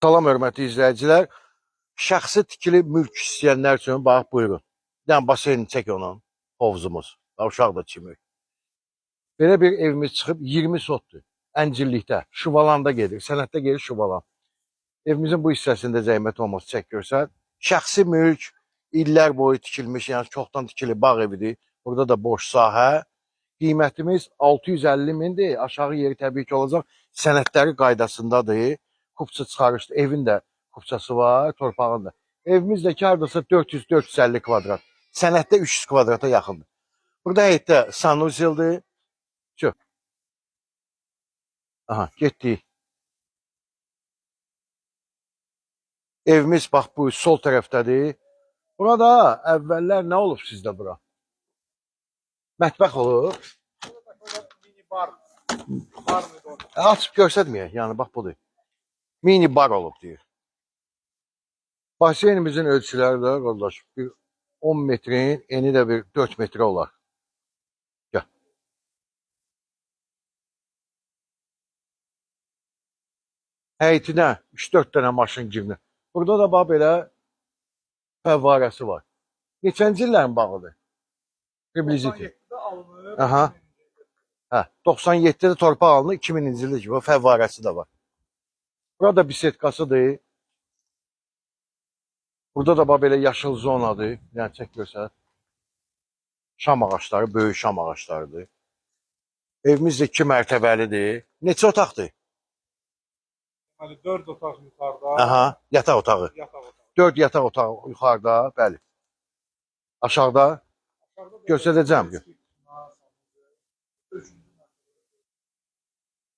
Salam hörmətli izləyicilər. Şəxsi tikili mülk istəyənlər üçün bax buyurun. Yəni basen çək onun hovuzumuz. Uşaq da çimir. Belə bir evimiz çıxıb 20 sotdur. Əncillikdə, Şuvalanda gedir. Sənətdə gedir Şuvalan. Evimizin bu hissəsində zəhmət olması çək görsət. Şəxsi mülk illər boyu tikilmiş, yəni çoxdan tikili bağ evidir. Burada da boş sahə. Qiymətimiz 650 mindir. Aşağı yeri təbii ki olacaq. Sənədləri qaydasındadır. Kupça çıxarışdı. Evin də kupçası var, torpağın da. Evimiz də ki, hardasa 400-450 kvadrat. Sənəddə 300 kvadrata yaxındır. Burada həyətdə sanuzildir. Çox. Aha, getdik. Evimiz bax bu sol tərəfdədir. Burada əvvəllər nə olub sizdə bura? Mətbəx olub. Mini bar. Açıb görsətməyək, yəni bax budur. Mini bar olub deyir. Basenimizin ölçüləri də qardaş, bir 10 metrin, eni də bir 4 metrə olar. Gəl. Həyətinə 3-4 dənə maşın girinir. Burada da bax belə fəvvarəsi var. Neçənci illərin bağıdır? Pribliziti. 97'de alınır. Aha. Hə, 97-də torpaq alınır, 2000-ci ildə ki, fəvvarəsi də var. Burada bisetkasıdır. Burada da bax belə yaşıl zonadır. Yəni çək görsət. Şam ağacları, böyük şam ağaclarıdır. Evimiz də 2 mərtəbəlidir. Neçə otaqdır? Hani 4 otaq yukarıda. Aha, yataq otağı. Yatak otağı. 4 yataq otağı yuxarıda, bəli. Aşağıda Aşağıda da göstərəcəm. Üçüncü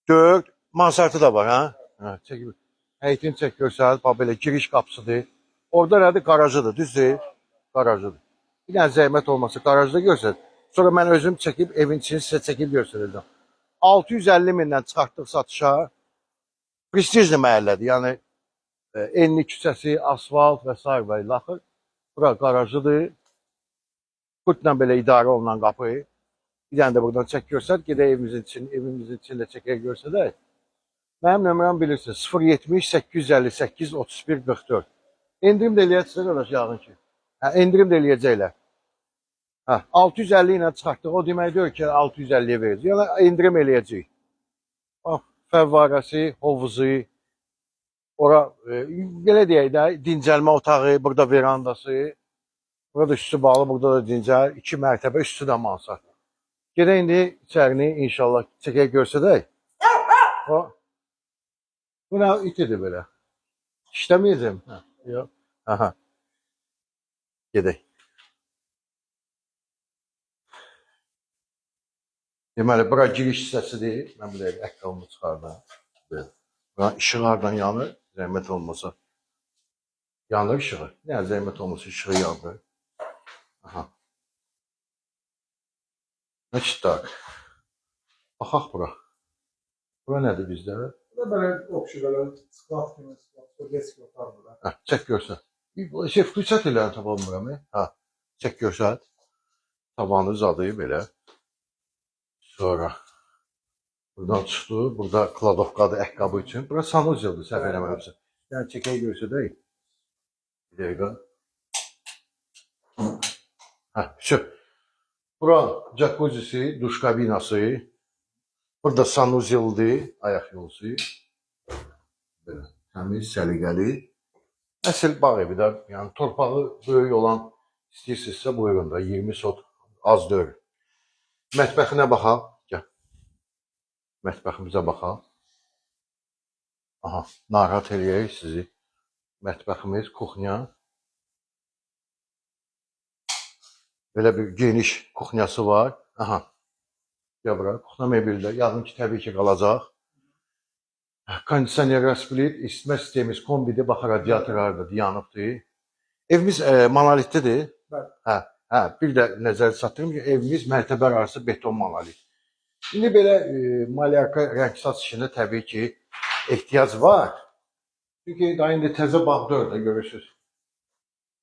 4 mansardı da var, ha? Hə, çək. Həyətini çək görsət, bax belə giriş qapısıdır. Orada nədir? Garajıdır, düzdür? Garajıdır. Bir dənə zəhmət olmasa garajda görsət. Sonra mən özüm çəkib evin içini sizə çəkib göstərəcəm. 650 mindən çıxartdıq satışa. Prestijli məhəllədir. Yəni enli küçəsi, asfalt və s. və ilaxır. Bura garajıdır. Qurtla belə idarə olunan qapı. Bir dənə də buradan çək görsət. Gedək evimizin içində çəkər görsədək. Mənim nömrəm bilirsiniz. 070 858 31 44. Endirim də eləyəcəklər qardaş yağın ki. Hə, endirim də eləyəcəklər. Hə, 650 ilə çıxartdıq. O demək deyir ki, 650-yə verəcək. Yəni endirim eləyəcək. Bax, fəvvarəsi, hovuzu, ora belə deyək də, dincəlmə otağı, burada verandası, burada üstü bağlı, burada da dincəl, 2 mərtəbə, üstü də mansard. Gedək indi içərini inşallah çəkək görsədək. Bu nə itidir belə? İşləməyəcəm. Yox. Aha. Gedək. Deməli, bura giriş hissəsidir. Mən bir dəqiqə əqqalımı çıxardım. Bura işıq hardan yanır? Zəhmət olmasa. Yanır işığı. Yəni, zəhmət olmasa işığı yanır. Aha. Nə çıtaq? Baxaq bura. Bura nədir bizdə? Bu da böyle okşu böyle sklaf kimi eski otar burada. Hə, çək görsət. Fürsət elə tapılmıram. Hə, çək görsət. Tavanı zadıyı belə. Sonra buradan çıxdı. Burada kladovkadır əqqabı üçün. Bura sanuzildir, səhv eləməmişəm. Yəni çəkək görsədək. Bir dəqiqə. Hə, şu. Bura jacuzzisi, duş kabinası. Burada sanuzildir, ayaq yolusu. Belə təmiz, səliqəli. Əsl bağ evi də, yəni torpağı böyük olan istəyirsinizsə buyurun da 20 sot az deyil. Mətbəxinə baxaq. Gəl. Mətbəximizə baxaq. Aha, narahat eləyək sizi. Mətbəximiz, kuxnya. Belə bir geniş kuxnyası var. Aha. Gəl bura. Kuxna mebeldə. Yağın ki, təbii ki, qalacaq. Kondisioner split, isitmə sistemimiz kombidir. Bax, radiatorlar da yanıbdır. Evimiz monolitlidir. Hə, bir də nəzər çatdırım ki, evimiz mərtəbə arası beton monolit. İndi belə malyarka rəngsat işində təbii ki, ehtiyac var. Çünki daha indi təzə bağ 4-də görürsünüz.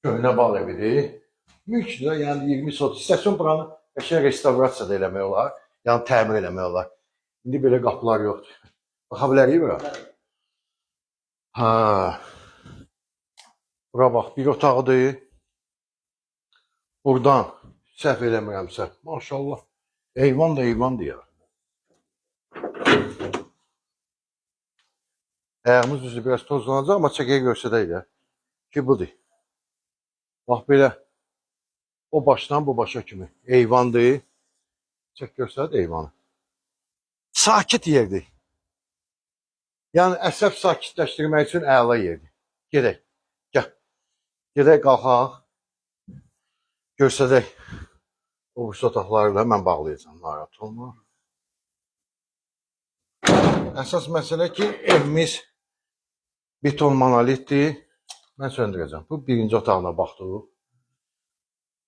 Köhnə bağ evidir. Mülkdür, yəni 20 sot. İstəsən buranı qəşəng restavrasiya da eləmək olar. Yəni təmir eləmək olar. İndi belə qapılar yoxdur. Baxa bilərik bura. Ha. Bura bax, bir otaqdır. Buradan səhv eləmirəmsə. Maşallah. Eyvan da eyvandır ya. Ayağımız düzü biraz tozlanacaq, amma çəkəyə görsədək də ki, budur. Bax belə o başdan bu başa kimi eyvandır. Çək görsəd eyvanı. Sakit yerdir. Yəni əsəb sakitləşdirmək üçün əla yerdir. Gedək. Gəl. Gedək qalxaq. Görsədək. O otaqları da mən bağlayacağam. Narahat olma. Əsas məsələ ki, evimiz beton monolitdir. Mən söndürəcəm. Bu birinci otağına baxdıq.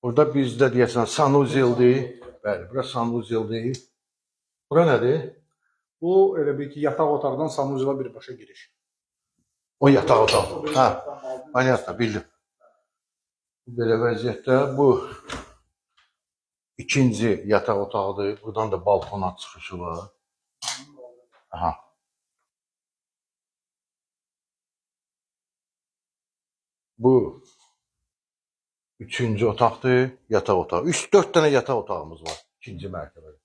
Burada bizdə deyəsən sanuzildir. Bəli, bura sanuzildir. Bura nədir? Bu elə bir ki, yataq otaqdan sanuzela birbaşa giriş. O yataq otağı. Hə, понятно, bildim. Belə vəziyyətdə bu ikinci yataq otağıdır. Buradan da balkona çıxışı var. Aha. Bu üçüncü otaqdır, yataq otağı. 3-4 dənə yataq otağımız var ikinci mərtəbədə.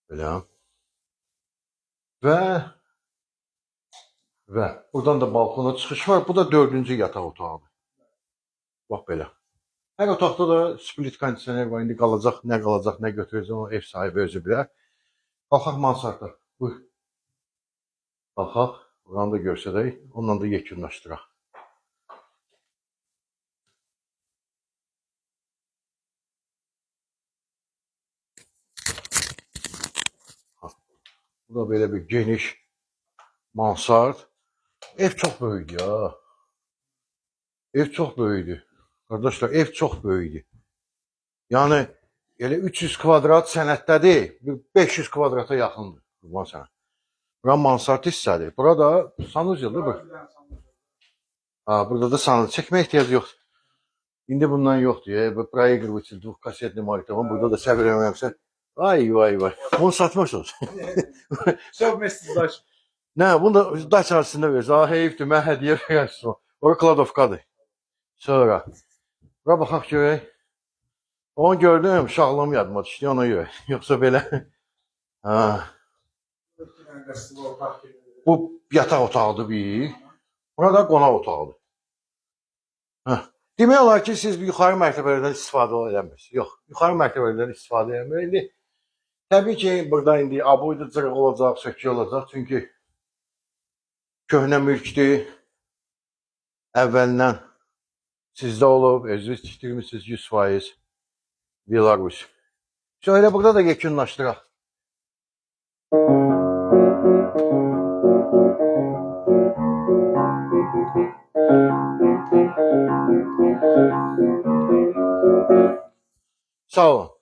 Belə. Və buradan da balkona çıxış var. Bu da dördüncü yataq otağıdır. Bax belə. Hər otaqda da split kondisioner var. İndi qalacaq, nə götürəcəm, o ev sahibi özü bilər. Qalxaq mansarda. Buyur. Qalxaq. Buranı da görsədək. Onunla da yekunlaşdıraq. Bu da belə bir geniş mansard. Ev çox böyükdür ya. Ev çox böyükdür. Qardaşlar, ev çox böyükdür. Yəni elə 300 kvadrat sənətdədir. 500 kvadrata yaxındır. Qurban sənə. Bura mansard hissədir. Burada sanuzildir bu. Ha, burada da sanuzil. Çəkmə ehtiyacı yoxdur. İndi bundan yoxdur. Bu proigrыватель двухкассетный magnitofon. Burada da səbir eləmirəmsə. Ay vay vay. Bunu satmışsınız. Все вместе с дачей. Nə, bunu da daç arasında veririz. Ha, heyifdir. Mən hədiyyə verərsin. Ora kladovkadır. Sonra. Bura baxaq görək. Onu gördüm, şağlım yadıma düşdü, ona görə. Yoxsa belə. Ha. Bu yataq otağıdır bir. Burada qonaq otağıdır. Hə. Demək olar ki, siz yuxarı mərtəbələrdən istifadə edəmirsiniz. Yox, yuxarı mərtəbələrdən istifadə edəmirsiniz. İndi təbii ki, burada indi aboyda cırıq olacaq, sökü olacaq. Çünki köhnə mülkdür. Əvvəlindən sizdə olub, özünüz tikdirmişsiniz 100%. Belarus. Şöyle burada da yekunlaşdıraq. Sağ olun.